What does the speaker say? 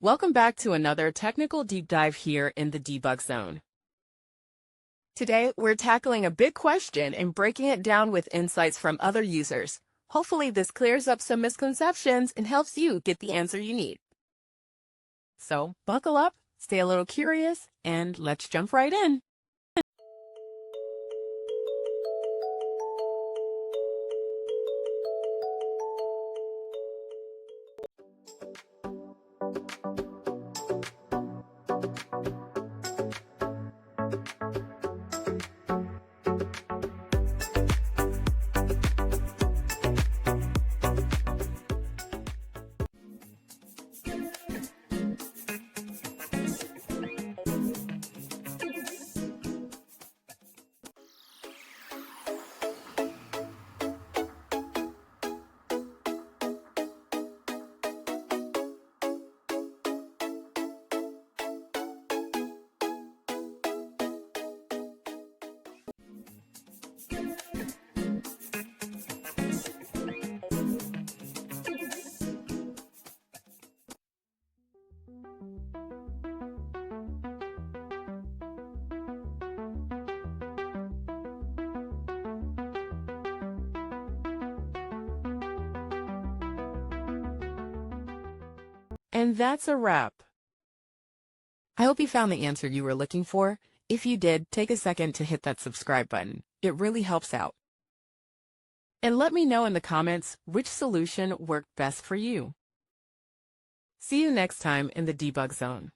Welcome back to another technical deep dive here in the debug zone. Today, we're tackling a big question and breaking it down with insights from other users. Hopefully, this clears up some misconceptions and helps you get the answer you need. So, buckle up, stay a little curious, and let's jump right in. And that's a wrap. I hope you found the answer you were looking for. If you did, take a second to hit that subscribe button. It really helps out. And let me know in the comments which solution worked best for you. See you next time in the debug zone.